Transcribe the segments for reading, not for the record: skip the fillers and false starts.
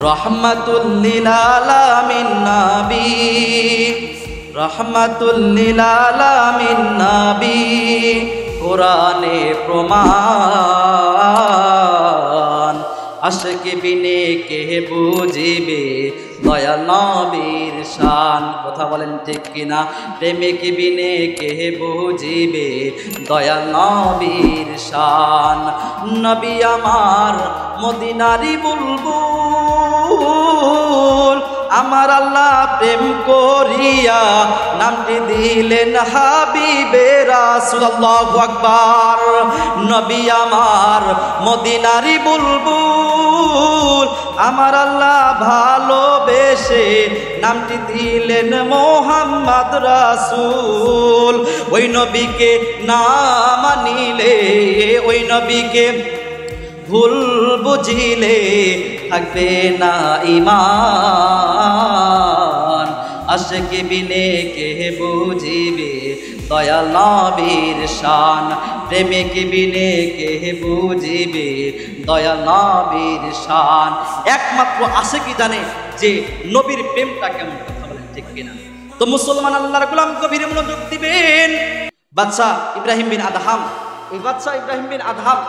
রহমাতুল লিল আলামিন নবী, রহমাতুল লিল আলামিন নবী, কোরআনে প্রমাণ। আশিক বিনে কে বুঝিবে দয়াল নবীর শান। কথা বলেন ঠিক কিনা? প্রেমিক বিনে কে বুঝিবে দয়াল নবীর শান। নবী আমার মদিনারি বুলবুল, আমার আল্লাহ প্রেম করিয়া নামটি দিলেন হাবিবে রাসূল। আল্লাহু আকবার। নবী আমার মদিনারি বুলবুল, আমার আল্লাহ ভালোবেসে নামটি দিলেন মুহাম্মদ রাসূল। ওই নবীকে না মানিলে, ওই নবীকে ভুল বুঝিলে থাকবে না ঈমান। আশিক বিনে কে বুঝিবে দয়াল নবীর শান। প্রেমিক বিনে কে বুঝিবে দয়াল নবীর শান। একমাত্র আশিকই জানে যে নবীর প্রেমটা কেমন। কথা বলেন ঠিক কিনা? তো মুসলমান আল্লাহর গোলাম গভীর মনোযোগ দিবেন। বাদশা ইব্রাহিম বিন আদহাম, এই বাদশা ইব্রাহিম বিন আদহাম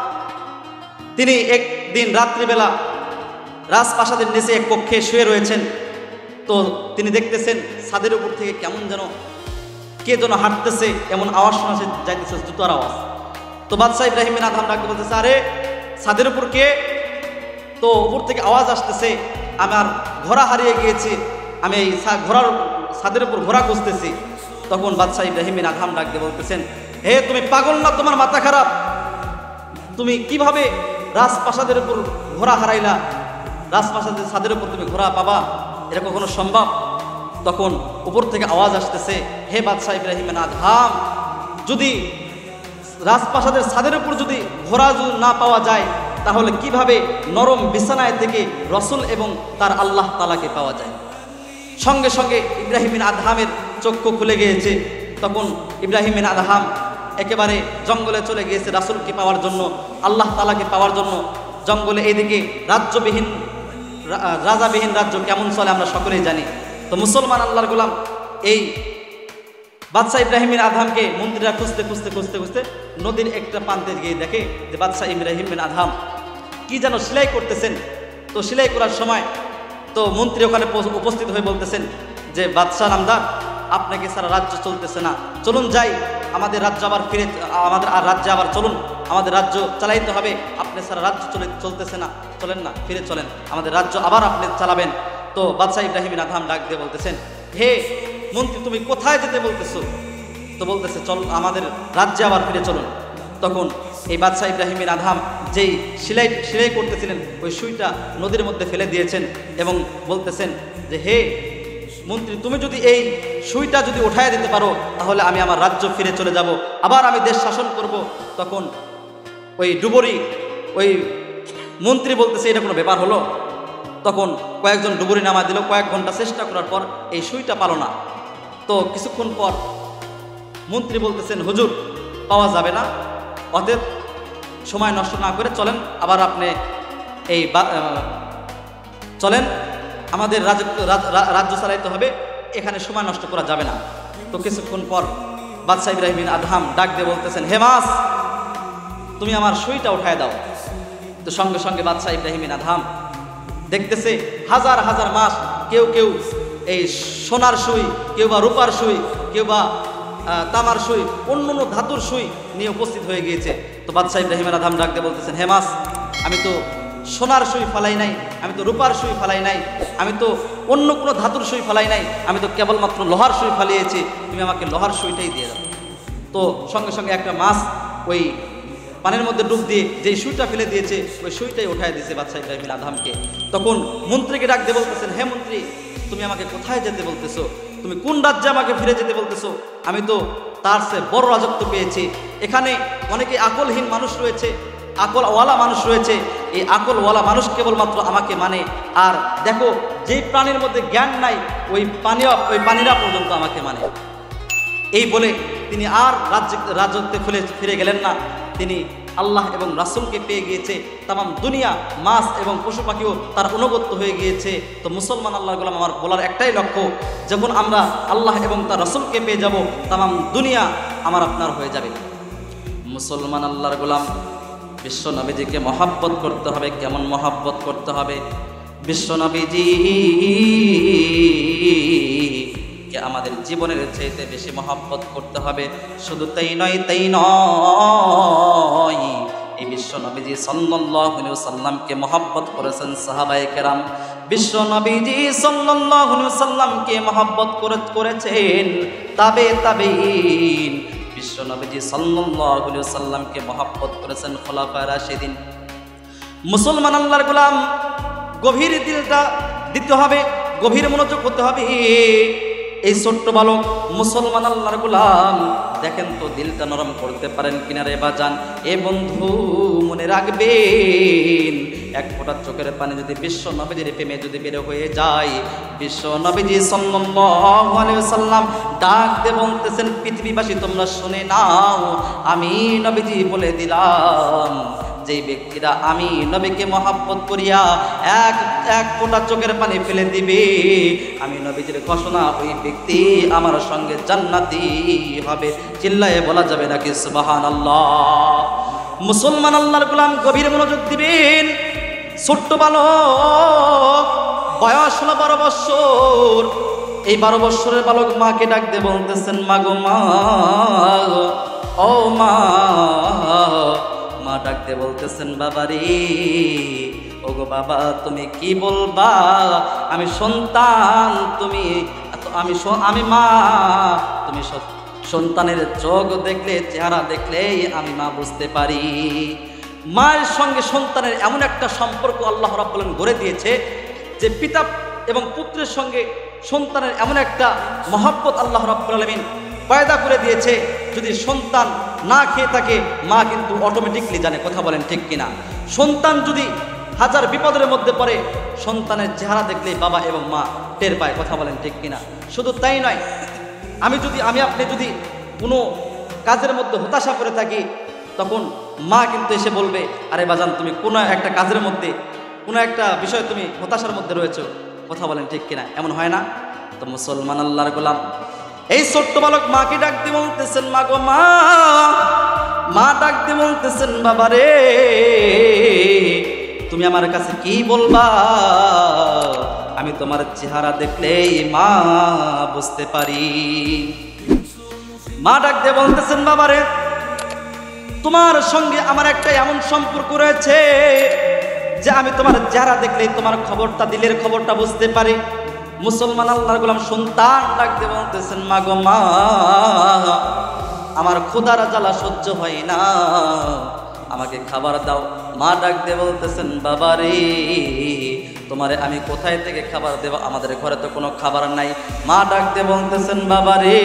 তিনি একদিন রাত্রিবেলা রাজপ্রাসাদের নিচে এক কক্ষে শুয়ে রয়েছেন। তো তিনি দেখতেছেন ছাদের উপর থেকে কেমন যেন কে যেন হাঁটতেছে, এমন আওয়াজ শোনা যাইতেছে, জুতার আওয়াজ। তো বাদশা ইব্রাহিম বিন আদহাম ডাকতে বলতেছে, আরে ছাদের উপর কে? তো উপর থেকে আওয়াজ আসতেছে, আমার ঘোড়া হারিয়ে গিয়েছে, আমি এই ঘোড়ার ছাদের উপর ঘোড়া খুঁজতেছি। তখন বাদশা ইব্রাহিম বিন আদহাম ডাকতে বলতেছেন, হে তুমি পাগল না? তোমার মাথা খারাপ? তুমি কিভাবে রাজপ্রাসাদের উপর ঘোড়া হারাইলা? রাজপ্রাসাদের ছাদের উপর তুমি ঘোড়া পাবা? এটা কখনো সম্ভব? তখন উপর থেকে আওয়াজ আসতেছে, হে বাদশা ইব্রাহিম বিন আদহাম, যদি রাজপ্রাসাদের ছাদের উপর যদি ঘোড়া না পাওয়া যায়, তাহলে কিভাবে নরম বিছানায় থেকে রসুল এবং তার আল্লাহ তাআলাকে পাওয়া যায়? সঙ্গে সঙ্গে ইব্রাহিম বিন আদহামের চক্ষু খুলে গিয়েছে। তখন ইব্রাহিম বিন আদহাম একেবারে জঙ্গলে চলে গিয়েছে রাসূলকে পাওয়ার জন্য, আল্লাহ তাআলাকে পাওয়ার জন্য। জঙ্গলে এইদিকে রাজ্যবিহীন, রাজাবিহীন রাজ্য কেমন চলে আমরা সকলেই জানি। তো মুসলমান আল্লাহর গোলাম এই বাদশা ইব্রাহিম বিন আদহামকে মন্ত্রীরা খুঁজতে খুঁজতে খুঁজতে খুঁজতে নদীর একটা প্রান্তে গিয়ে দেখে যে বাদশা ইব্রাহিম বিন আদহাম কি যেন সেলাই করতেছেন। তো সেলাই করার সময় তো মন্ত্রী ওখানে উপস্থিত হয়ে বলতেছেন যে বাদশা নামদার, আপনাকে সারা রাজ্য চলতেছে না, চলুন যাই, আমাদের রাজ্য আবার ফিরে, আমাদের আর রাজ্যে আবার চলুন, আমাদের রাজ্য চালাইতে হবে। আপনি সারা রাজ্য চলতেছে না, চলেন না, ফিরে চলেন, আমাদের রাজ্য আবার আপনি চালাবেন। তো বাদশা ইব্রাহিম বিন আদহাম ডাক দিয়ে বলতেছেন, হে মন্ত্রী, তুমি কোথায় যেতে বলতেছো? তো বলতেছে, চল, আমাদের রাজ্যে আবার ফিরে চলুন। তখন এই বাদশা ইব্রাহিম বিন আদহাম যেই সেলাই করতেছিলেন, ওই সুইটা নদীর মধ্যে ফেলে দিয়েছেন এবং বলতেছেন যে, হে মন্ত্রী, তুমি যদি এই সুইটা যদি উঠায় দিতে পারো, তাহলে আমি আমার রাজ্য ফিরে চলে যাব, আবার আমি দেশ শাসন করব। তখন ওই ডুবুরি, ওই মন্ত্রী বলতেছে, এটা কোনো ব্যাপার হলো? তখন কয়েকজন ডুবুরি নামা দিল। কয়েক ঘন্টা চেষ্টা করার পর এই সুইটা পালো না। তো কিছুক্ষণ পর মন্ত্রী বলতেছেন, হুজুর, পাওয়া যাবে না, অতএব সময় নষ্ট না করে চলেন, আবার আপনি এই চলেন, আমাদের রাজ্য চালাইতে হবে, এখানে সময় নষ্ট করা যাবে না। তো কিছুক্ষণ পর বাদশা ইব্রাহিম বিন আদহাম ডাক দিয়ে বলতেছেন, হে মাস, তুমি আমার সুইটা উঠায় দাও। তো সঙ্গে সঙ্গে বাদশা ইব্রাহিম বিন আদহাম দেখতেছে হাজার হাজার মাছ, কেউ কেউ এই সোনার সুই, কেউ বা রূপার সুই, কেউ বা তামার সুই, অন্য অন্য ধাতুর সুই নিয়ে উপস্থিত হয়ে গিয়েছে। তো বাদশা ইব্রাহিম বিন আদহাম ডাক দিয়ে বলতেছেন, হে মাস, আমি তো সোনার সুই ফালাই নাই, আমি তো রূপার সুই ফালাই নাই, আমি তো অন্য কোনো ধাতুর সুই ফালাই নাই, আমি তো কেবলমাত্র লোহার সুই ফালিয়েছি, তুমি আমাকে লোহার সুইটাই দিয়ে দাও। তো সঙ্গে সঙ্গে একটা মাছ ওই পানির মধ্যে ডুব দিয়ে যেই সুইটা ফেলে দিয়েছে, ওই সুইটাই উঠায় দিয়েছে বাদশা ইব্রাহিম বিন আদহামকে। তখন মন্ত্রীকে ডাক দিয়ে বলতেছেন, হে মন্ত্রী, তুমি আমাকে কোথায় যেতে বলতেছো? তুমি কোন রাজ্যে আমাকে ফিরে যেতে বলতেছো? আমি তো তার চেয়ে বড় রাজত্ব পেয়েছি। এখানে অনেকে আকলহীন মানুষ রয়েছে, আকলওয়ালা মানুষ রয়েছে, এই আকলওয়ালা মানুষ কেবলমাত্র আমাকে মানে। আর দেখো, যেই প্রাণীর মধ্যে জ্ঞান নাই, ওই প্রাণীরা পর্যন্ত আমাকে মানে। এই বলে তিনি আর রাজত্বে ফিরে গেলেন না। তিনি আল্লাহ এবং রাসূলকে পেয়ে গিয়েছে, তামাম দুনিয়া মাছ এবং পশু পাখিও তার অনুগত্য হয়ে গিয়েছে। তো মুসলমান আল্লাহর গোলাম, আমার বলার একটাই লক্ষ্য, যখন আমরা আল্লাহ এবং তার রাসূলকে পেয়ে যাব, তামাম দুনিয়া আমার আপনার হয়ে যাবে। মুসলমান আল্লাহর গোলাম, বিশ্ব নবীজিকে মহাব্বত করতে হবে। কেমন মহাব্বত করতে হবে? বিশ্ব নবীজি কে আমাদের জীবনের চাইতে বেশি মহাব্বত করতে হবে। শুধু তাই নয়, এই বিশ্ব নবীজি সাল্লাল্লাহু আলাইহি ওয়াসাল্লামকে মহাব্বত করেছেন সাহাবায়ে কেরাম। বিশ্ব নবীজি সাল্লাল্লাহু আলাইহি ওয়াসাল্লামকে মহাব্বত করেছেন তাবেঈন। বিশ্ব নবীজি সাল্লাল্লাহু আলাইহি ওয়াসাল্লামকে মহাব্বত করেছেন খোলাফায়ে রাশিদিন। মুসলমান আল্লাহর গোলাম, গভীর দিলটা দিতে হবে, গভীর মনোযোগ করতে হবে। এই ছোট্ট বালক মুসলমান আল্লাহর গোলাম, দেখেন তো দিলটা নরম করতে পারেন কিনা রে বাজান। এ বন্ধু, মনে রাখবেন, এক ফোঁটা চোখের পানি যদি বিশ্ব নবীজির প্রেমে যদি বের হয়ে যায়, বিশ্ব নবীজি সাল্লাল্লাহু আলাইহি ওয়াসাল্লাম ডাক দিয়ে বলতেছেন, পৃথিবীবাসী তোমরা শুনে নাও, আমি নবীজি বলে দিলাম, যেই ব্যক্তিরা আমি নবীকে মহাব্বত করিয়া এক ফোঁটা চোখের পানি ফেলে দিবে, আমি নবীজির ঘোষণা, ওই ব্যক্তি আমার সঙ্গে জান্নাতি হবে। চিল্লায়ে বলা যাবে নাকি সুবহানাল্লাহ? মুসলমান আল্লাহর গোলাম, গভীর মনোযোগ দিবেন। ছোট্ট বালক, বয়স হলো 12 বছর। এই 12 বছরের বালক মাকে ডাক দিয়ে বলতেছেন, মা গো মা, ও মা। মা ডাকতে বলতেছেন, বাবা রে, ও গো বাবা, তুমি কি বলবা? আমি সন্তান, আমি মা। তুমি সন্তানের চোখ দেখলে, চেহারা দেখলেই আমি মা বুঝতে পারি। মায়ের সঙ্গে সন্তানের এমন একটা সম্পর্ক আল্লাহ রাব্বুল আলামিন গড়ে দিয়েছে যে পিতা এবং পুত্রের সঙ্গে সন্তানের এমন একটা মহব্বত আল্লাহ রাব্বুল আলামিন পয়দা করে দিয়েছে। যদি সন্তান না খেয়ে থাকে, মা কিন্তু অটোমেটিকলি জানে। কথা বলেন ঠিক কিনা? সন্তান যদি হাজার বিপদের মধ্যে পড়ে, সন্তানের চেহারা দেখলেই বাবা এবং মা টের পায়। কথা বলেন ঠিক কিনা? শুধু তাই নয়, আপনি যদি কোনো কাজের মধ্যে হতাশা করে থাকি, তখন মা কিন্তু এসে বলবে, আরে বাজান, তুমি কোনো একটা কাজের মধ্যে, কোনো একটা বিষয় তুমি হতাশার মধ্যে রয়েছো। কথা বলেন ঠিক কিনা? এমন হয় না? তো মুসলমান আল্লাহর গোলাম, এই ছোট্ট বালক মাকে ডাক দিয়ে বলতেছেন, মা গো মা। মা ডাক দিয়ে বলতেছেন, বাবা রে, তুমি আমার কাছে কি বলবা? আমি তোমার চেহারা দেখলেই মা বুঝতে পারি। মা ডাক দিয়ে বলতেছেন, বাবা রে, তোমার সঙ্গে আমার একটা এমন সম্পর্ক রয়েছে যে আমি তোমার চেহারা দেখলেই তোমার খবরটা, দিলের খবরটা বুঝতে পারি। মুসলমান আল্লাহর গোলাম সন্তান ডাক দিয়ে বলতেছেন, মা গো মা, আমার ক্ষুধার জ্বালা সহ্য হয় না, আমাকে খাবার দাও। মা ডাক দিয়ে বলতেছেন, বাবা রে, তোমারে আমি কোথায় থেকে খাবার দেব? আমাদের ঘরে তো কোনো খাবার নাই। মা ডাক দিয়ে বলতেছেন, বাবা রে,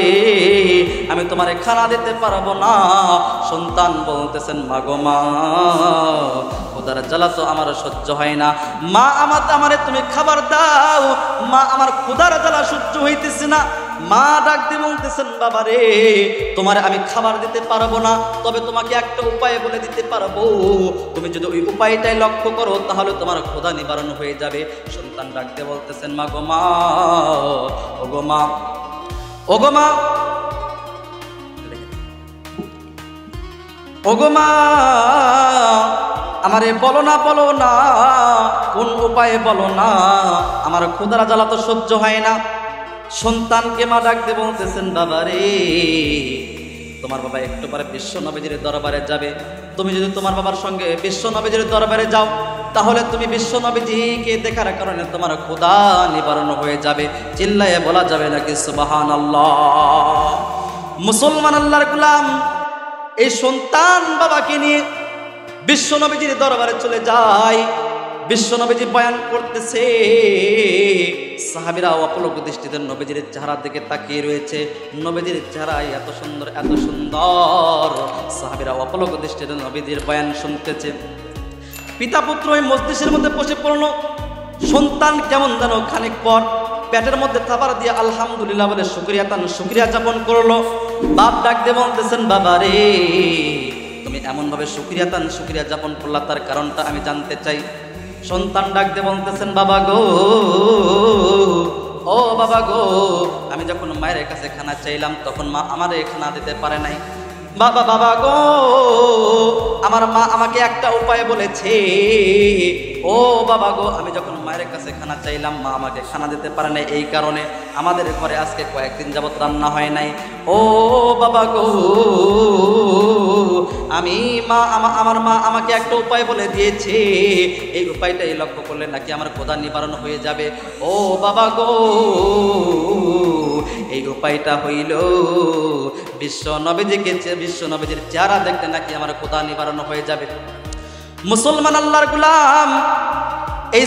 আমি তোমারে খানা দিতে পারবো না। সন্তান বলতেছেন, মা গো মা, ক্ষুধার জ্বালা তো আমার সহ্য হয় না, মা আমারে তুমি খাবার দাও। মা, আমার ক্ষুধার জ্বালা সহ্য হইতেছে না। মা ডাক দিয়ে বলতেছেন, বাবা রে, তোমারে আমি খাবার দিতে পারবো না, তবে তোমাকে একটা উপায় বলে দিতে পারবো। তুমি যদি ওই উপায়টাই লক্ষ্য করো, তাহলে তোমার ক্ষুধা নিবারণ হয়ে যাবে। সন্তান ডাক দিয়ে বলতেছেন, মা গো মা, ও গো মা, ও গো মা, ও গো মা, আমারে বলো না, কোন উপায়ে বলো না, আমার ক্ষুধার জ্বালা তো সহ্য হয় না। সন্তানকে মা ডাক দিয়ে বলতেছেন, বাবা রে, তোমার বাবা একটু পরে বিশ্ব নবীজির দরবারে যাবে। তুমি যদি তোমার বাবার সঙ্গে বিশ্ব নবীজির দরবারে যাও, তাহলে তুমি বিশ্ব নবীজিকে দেখার কারণে তোমার ক্ষুধা নিবারণ হয়ে যাবে। চিল্লায়ে বলা যাবে নাকি সুবহানাল্লাহ? মুসলমান আল্লাহর গোলাম, এই সন্তান বাবাকে নিয়ে বিশ্ব নবীজির দরবারে চলে যায়। বিশ্ব নবীজি বয়ান করতেছে, সাহাবীরা অপলক দৃষ্টিতে নবীজির চেহারার দিকে তাকিয়ে রয়েছে। নবীজির চেহারা এত সুন্দর, এত সুন্দর, সাহাবীরা অপলক দৃষ্টিতে নবীজির বয়ান শুনতেছে। পিতা পুত্র ওই মজলিসের মধ্যে বসে পড়ল। সন্তান কেমন যেন খানিক পর পেটের মধ্যে খাবার দিয়ে আলহামদুলিল্লাহ বলে শুকরিয়া যাপন করলো। বাপ ডাক দিয়ে বলতেছেন, বাবা রে, তুমি এমনভাবে শুকরিয়া যাপন করলা, তার কারণটা আমি জানতে চাই। সন্তান ডাক দিয়ে বলতেছেন, বাবা গো, ও বাবা গো, আমি যখন মায়ের কাছে খানা চাইলাম তখন মা আমারে খানা দিতে পারে নাই। বাবা গো, আমার মা আমাকে একটা উপায় বলেছে। ও বাবা গো, আমি যখন মায়ের কাছে খানা চাইলাম মা আমাকে খানা দিতে পারে নাই, এই কারণে আমাদের ঘরে আজকে কয়েকদিন যাবত রান্না হয় নাই। ও বাবা গো, আমার মা আমাকে একটা উপায় বলে দিয়েছে, এই উপায়টাই লক্ষ্য করলে নাকি আমার ক্ষুধা নিবারণ হয়ে যাবে। ও বাবা গো, এই উপায়টা হইল বিশ্ব নবীজির চেহারা দেখতে নাকি আমার ক্ষুধা নিবারণ হয়ে যাবে। মুসলমান আল্লাহর গোলাম এই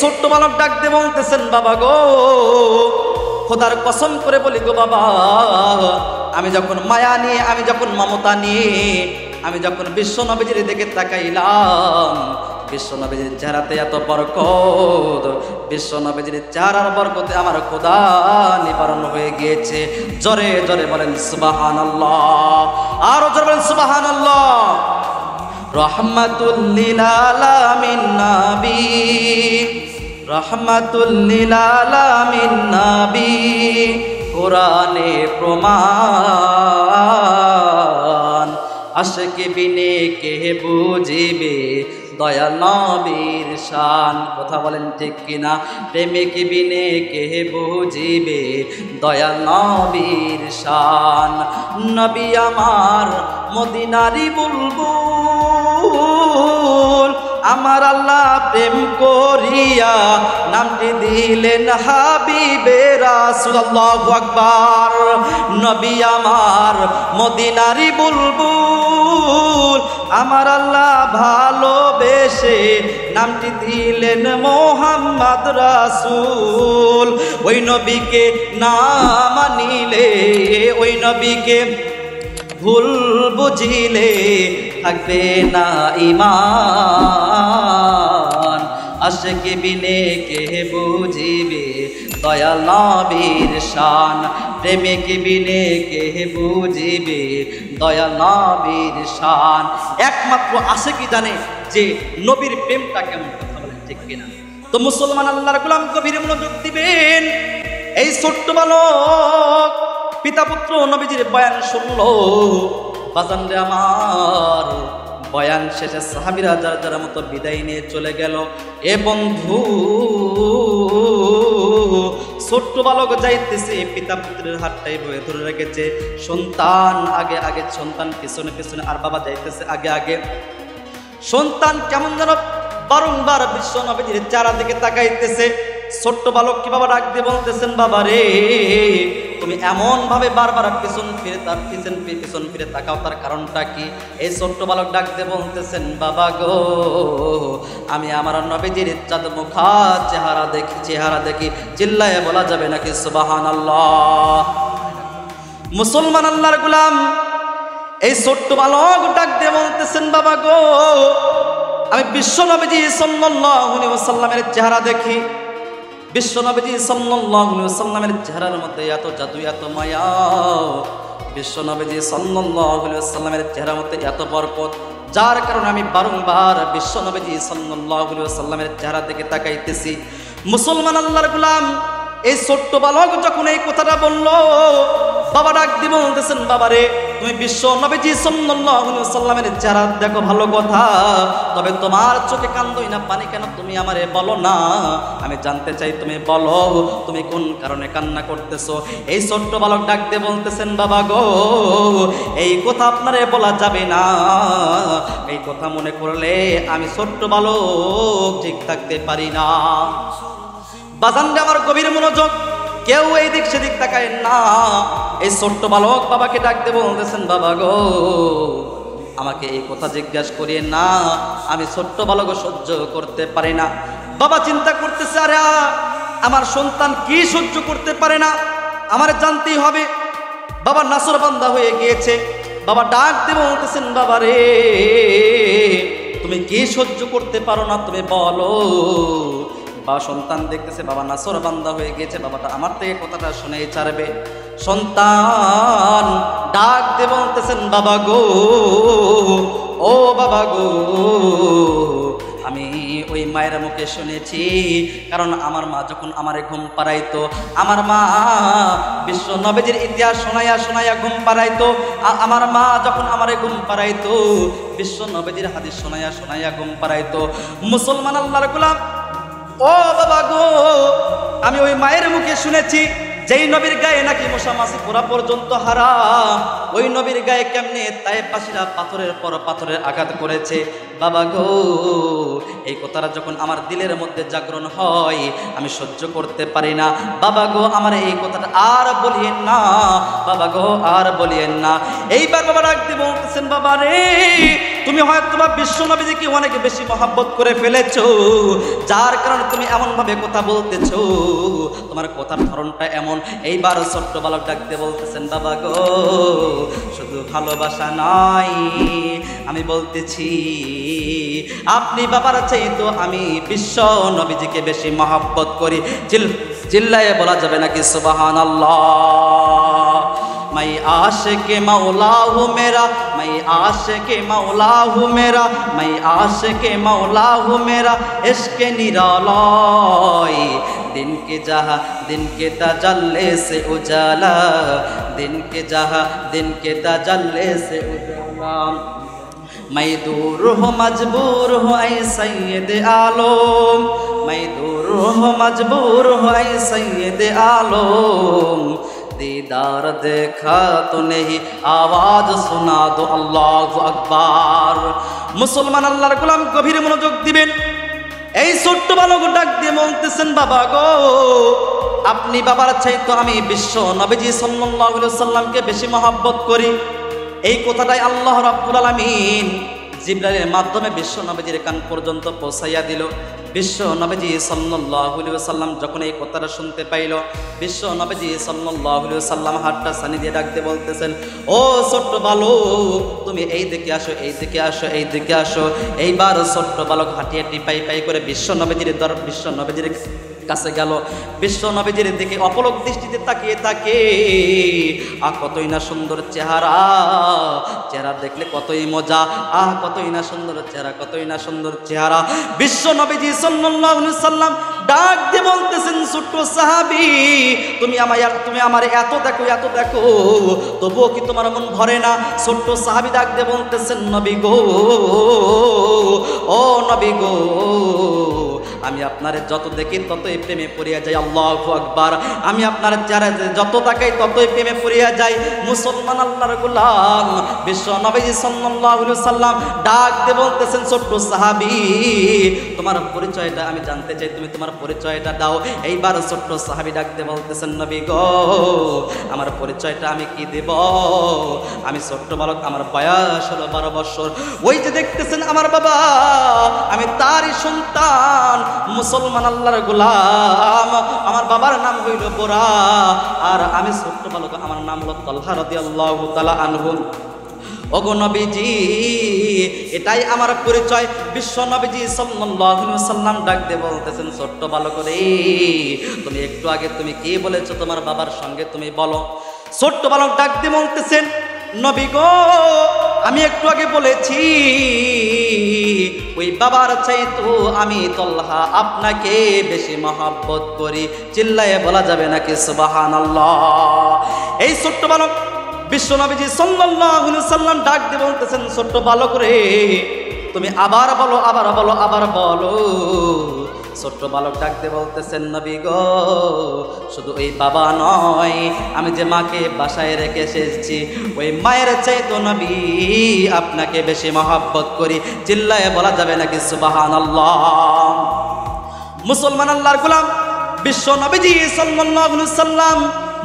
ছোট্ট বালক ডাক দিয়ে বলতেছেন, বাবা গো, খোদার কসম করে বলি গো বাবা, আমি যখন মায়া নিয়ে, আমি যখন মমতা নিয়ে, আমি যখন বিশ্ব নবীজির দিকে তাকাইলাম, বিশ্ব নবীজির চেহারাতে এত বরকত, বিশ্ব নবীজির চেহারার বরকতে আমার খোদা নিবারণ হয়ে গিয়েছে। জোরে জোরে বলেন সুবহানাল্লাহ, আরো জোরে বলেন সুবহানাল্লাহ। রহমাতুল লিল আলামিন নবী, রহমাতুল লিল আলামিন নবী, কোরআনে প্রমাণ, আশিক বিনে কে বুঝিবে দয়াল নবীর শান। কথা বলেন ঠিক কিনা? প্রেমিক বিনে কে বুঝিবে দয়াল নবীর শান। নবী আমার মদিনারি বুলবুল, আমার আল্লাহ প্রেম করিয়া নামটি দিলেন হাবিবে রাসূল। আল্লাহু আকবার। নবী আমার মদিনারি বুলবুল, আমার আল্লাহ ভালোবেসে নামটি দিলেন মুহাম্মদ রাসূল। ওই নবীকে না মানিলে, ওই নবীকে ভুল বুঝিলে থাকবে না ঈমান। আশিক বিনে কে বুঝিবে দয়াল নবীর শান, প্রেমিক বিনে কে বুঝিবে দয়াল নবীর শান। একমাত্র আশিকই জানে যে নবীর প্রেমটা কেমন। কথা বলেন ঠিক কিনা? তো মুসলমান আল্লাহর গোলাম গভীর মনোযোগ দিবেন। এই ছোট্ট বালক পিতা পুত্র নবীজির বয়ান শুনলো। বাজান রে আমার, বয়ান শেষে সাহাবীরা যার যার মতো বিদায় নিয়ে চলে গেল। এ বন্ধু, ছোট্ট বালক যাইতেছে, পিতা পুত্রের হাতটাই বয়ে ধরে রেখেছে। সন্তান আগে আগে, সন্তান পিছনে পিছনে, আর বাবা যাইতেছে আগে আগে। সন্তান কেমন যেন বারংবার বিশ্ব নবীজির চেহারা দিকে তাকাইতেছে। ছোট্ট বালক কি বাবা ডাক দিয়ে বলতেছেন, বাবা রে, তুমি এমন ভাবে বারবার পিছন ফিরে তাকাও, তার কারণটা কি? এই ছোট্ট বালক ডাক দিয়ে বলতেছেন, বাবা গো, আমি আমার নবীজির চাঁদ মুখা চেহারা দেখি, চিল্লায়ে বলা যাবে নাকি সুবহানাল্লাহ? মুসলমান আল্লাহর গোলাম এই ছোট্ট বালক ডাক দিয়ে বলতেছেন, বাবা গো, আমি বিশ্ব নবীজি সাল্লাল্লাহু আলাইহি ওয়াসাল্লামের চেহারা দেখি। বিশ্ব নবীজি সাল্লাল্লাহু আলাইহি ওয়াসাল্লামের চেহারার মধ্যে এত জাদু, এত মায়া। বিশ্ব নবীজি সাল্লাল্লাহু আলাইহি ওয়াসাল্লামের চেহারার মধ্যে এত বরকত, যার কারণে আমি বারংবার বিশ্ব নবীজি সাল্লাল্লাহু আলাইহি ওয়াসাল্লামের চেহারা দিকে তাকাইতেছি। মুসলমান আল্লাহর গোলাম এই ছোট্ট বালক যখন এই কথাটা বলল, বাবা ডাক দিয়ে বলতেছেন, বাবা রে, তুমি বিশ্ব নবীজি সাল্লাল্লাহু আলাইহি ওয়াসাল্লামের চেহারা দেখো, ভালো কথা, তবে তোমার চোখে কান্দই না পানি কেন? তুমি আমারে বলো না, আমি জানতে চাই, তুমি বলো তুমি কোন কারণে কান্না করতেছো। এই ছোট্ট বালক ডাক দিয়ে বলতেছেন, বাবা গো, এই কথা আপনারে বলা যাবে না। এই কথা মনে করলে আমি ছোট্ট বালক ঠিক থাকতে পারি না। বাজানরে আমার গভীর মনোযোগ, কেউ এই দিক সেদিক তাকায় না। এই ছোট্ট বালক বাবাকে ডাক দিয়ে বলতেছেন, বাবা গো, আমাকে এই কথা জিজ্ঞাসা করিয়ে না, আমি ছোট্ট বালক সহ্য করতে পারি না। বাবা চিন্তা করতেছে, আরে আমার সন্তান কি সহ্য করতে পারে না, আমার জানতেই হবে। বাবা নাসর বান্দা হয়ে গিয়েছে। বাবা ডাক দিয়ে বলতেছেন, বাবা রে, তুমি কি সহ্য করতে পারো না, তুমি বলো। বা সন্তান দেখতেছে বাবা নাসর বান্দা হয়ে গিয়েছে, বাবাটা আমার থেকে কথাটা শুনেই ছাড়বে। সন্তান ডাক দিয়ে বলতেছেন বাবা গো, ও বাবা গো। আমি ওই মায়ের মুখে শুনেছি, কারণ আমার মা যখন আমারে ঘুম পাড়াইতো, আমার মা বিশ্ব নবীজির ইতিহাস শোনাইয়া শোনাইয়া ঘুম পাড়াইতো। আমার মা যখন আমারে ঘুম পাড়াইতো, বিশ্ব নবীজির হাদিস শোনাইয়া শোনাইয়া ঘুম পাড়াইতো। মুসলমান আল্লাহর গোলাম, ও বাবা গো, আমি ওই মায়ের মুখে শুনেছি যেই নবীর গায়ে নাকি মশা মাছি পোড়া পর্যন্ত হারাম, ওই নবীর গায়ে কেমনে তায়েফবাসীরা পাথরের পর পাথরের আঘাত করেছে। বাবা গো, এই কথাটা যখন আমার দিলের মধ্যে জাগরণ হয়, আমি সহ্য করতে পারি না। বাবা গো, আমার এই কথাটা আর বলিয়েন না, বাবা গো আর বলিয়েন না। এইবার বাবা ডাক দিয়ে বলতেছেন, বাবা রে, তুমি হয়তো বা বিশ্ব নবীজিকে অনেক বেশি মহব্বত করে ফেলেছো, যার কারণে তুমি এমন ভাবে কথা বলতেছো, তোমার কথার ধরনটা এমন। এইবার ছোট্ট বালক ডাক দিয়ে বলতেছেন, বাবা গো, শুধু ভালোবাসা নয়, আমি বলতেছি আপনি বাবার চাইতো আমি বিশ্ব নবীজিকে বেশি মহব্বত করি। চিল্লায়ে বলা যাবে নাকি সুবহানাল্লাহ? मैं आशिक मौला हूँ मेरा, मैं आशिक मौला हूँ मेरा, मैं आशिक मौला हूँ मेरा, इश्क निरालाई दिन के जहाँ दिन के तजल्ले से उजाला, दिन के जहाँ दिन के तजल्ले से उजाला। मैं दूर हूँ मजबूर हूँ ऐ सैयद आलम, मैं दूर हूँ मजबूर हूँ ऐ सैयद आलम, दीदार देखा तो नहीं आवाज सुना दो अल्लाहु আকবার। মুসলমান আল্লাহর গোলাম গভীর মনোযোগ দিবেন। এই ছোট্ট বালক ডাক দিয়ে বলতেছেন, বাবা গো, আপনি বাবার চাইতো আমি বিশ্ব নবীজি সাল্লাল্লাহু আলাইহি ওয়াসাল্লামকে বেশি মহব্বত করি। এই কথাটাই আল্লাহ রাব্বুল আলামিন জিবরাইলের মাধ্যমে বিশ্ব নবীজির কান পর্যন্ত পৌঁছাইয়া দিল। বিশ্ব নবীজি সাল্লাল্লাহু আলাইহি ওয়াসাল্লাম যখন এই কথাটা শুনতে পাইল, বিশ্ব নবীজি সাল্লাল্লাহু আলাইহি ওয়াসাল্লাম হাতটা সানি দিয়ে ডাকতে বলতেছেন, ও ছোট্ট বালক, তুমি এই দিকে আসো, এই দিকে আসো, এই দিকে আসো। এইবার ছোট্ট বালক হাঁটিয়ে টিপাই পাই করে বিশ্ব নবীজির কাছে গেল। বিশ্ব নবীজির দিকে অপলক দৃষ্টিতে তাকিয়ে থাকে, কতই না সুন্দর চেহারা, চেহারা দেখলে কতই মজা, কতই না সুন্দর চেহারা, কতই না সুন্দর চেহারা। বিশ্ব নবীজি সাল্লাল্লাহু আলাইহি ওয়াসাল্লাম ডাক দিয়ে বলতেছেন, ছোট্ট সাহাবী, তুমি আমার এত দেখো, এত দেখো, তবুও কি তোমার মন ভরে না? ছোট্ট সাহাবী ডাক দিয়ে বলতেছেন, নবী গো, ও নবী গো, আমি আপনারে যত দেখি ততই প্রেমে পড়িয়া যাই। আল্লাহু আকবার। আমি আপনার চেহারা যত তাকাই ততই প্রেমে পড়িয়া যাই। মুসলমান আল্লাহর গোলাম বিশ্ব নবীজি সাল্লাল্লাহু আলাইহি ওয়াসাল্লাম ডাক দিয়ে বলতেছেন, ছোট্ট সাহাবী, তোমার পরিচয়টা আমি জানতে চাই, তুমি তোমার পরিচয়টা দাও। এইবার ছোট্ট সাহাবী ডাক দিয়ে বলতেছেন, নবী গো, আমার পরিচয়টা আমি কি দেব? আমি ছোট্ট বালক, আমার বয়স হলো 12 বছর। ওই যে দেখতেছেন আমার বাবা, আমি তারই সন্তান, মুসলমান আল্লাহর গোলাম। আমার বাবার নাম হইল বোরা, আর আমি ছোট্ট বালক, আমার নাম হলো তালহা রাদিয়াল্লাহু তাআলা আনহু। ওগো নবীজি, এটাই আমার পরিচয়। বিশ্ব নবীজি সাল্লাল্লাহু আলাইহি ওয়াসাল্লাম ডাক দিয়ে বলতেছেন, ছোট্ট বালক রে, তুমি একটু আগে তুমি কি বলেছো তোমার বাবার সঙ্গে, তুমি বলো। ছোট্ট বালক ডাক দিয়ে বলতেছেন, নবী গো, আমি একটু আগে বলেছি ওই বাবার চাইতো আমি তালহা আপনাকে বেশি মহব্বত করি। চিল্লায়ে বলা যাবে নাকি সুবহানাল্লাহ? এই ছোট্ট বালক বিশ্ব নবীজি সাল্লাল্লাহু আলাইহি ওয়াসাল্লাম ডাক দিয়ে বলতেছেন, ছোট্ট বালক রে, তুমি আবার বলো, আবার বলো, আবার বলো। ছোট্ট বালক ডাক দিয়ে বলতেছেন, নবী গো, শুধু ওই বাবা নয়, আমি যে মাকে বাসায় রেখে এসেছি, ওই মায়ের চাইতো নবী আপনাকে বেশি মহব্বত করি। চিল্লায়ে বলা যাবে নাকি সুবহানাল্লাহ? মুসলমান আল্লাহর গোলাম বিশ্ব নবীজি সাল্লাল্লাহু আলাইহি ওয়াসাল্লাম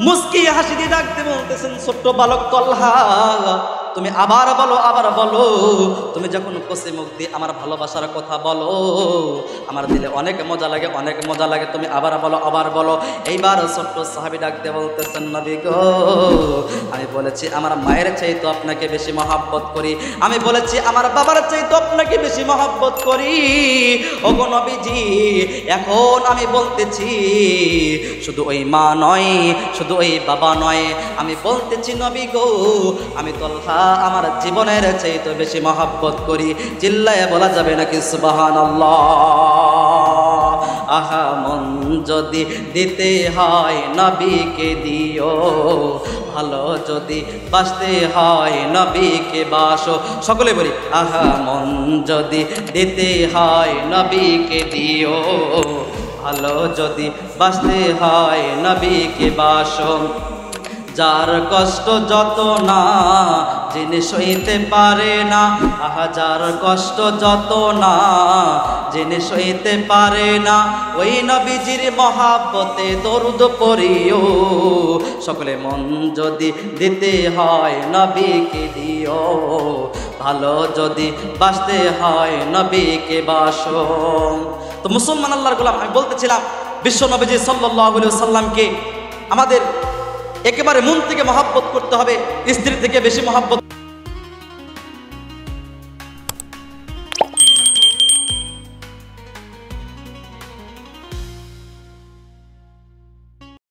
মুস্কি হাসি দিয়ে ডাক দিয়ে বলতেছেন, ছোট্ট বালক তালহা, তুমি আবার বলো, আবার বলো। তুমি যখন কষে মুখ দিয়ে আমার ভালোবাসার কথা বলো, আমার দিলে অনেক মজা লাগে, অনেক মজা লাগে। তুমি আবার বলো, আবার বলো। এইবার ছোট্ট সাহাবী ডাক দিয়ে বলতেছেন, নবী গো, আমি বলেছি আমার মায়ের চাইতে আপনাকে বেশি মহব্বত করি, আমি বলেছি আমার বাবার চাইতে আপনাকে বেশি মহব্বত করি। ওগো নবীজি, এখন আমি বলতেছি শুধু ওই মা নয়, শুধু ওই বাবা নয়, আমি বলতেছি নবী গো, আমি তলহা আমার জীবনের চাইতে বেশি মহব্বত করি। চিল্লায় বলা যাবে নাকি সুবহানাল্লাহ? আহা, মন যদি দিতে হয় নবীকে দিও, ভালো যদি বাসতে হয় নবীকে বাসো। সকলে বলি, আহা, মন যদি দিতে হয় নবীকে দিও, ভালো যদি বাসতে হয় নবীকে বাসো। যার কষ্ট যত না জিনিস হইতে পারে না, আহা, যার কষ্ট যত না জিনিস হইতে পারে না, ওই নবীজির মহাব্বতে দরুদ পড়িও। সকলে মন যদি দিতে হয় নবীকে দিও, ভালো যদি বাসতে হয় নবীকে বাসো। তো মুসলমান আল্লাহর গোলাম, আমি বলতেছিলাম বিশ্ব নবীজি সাল্লাল্লাহু আলাইহি ওয়াসাল্লামকে আমাদের একেবারে মন থেকে মহব্বত করতে হবে, স্ত্রী থেকে বেশি মহব্বত।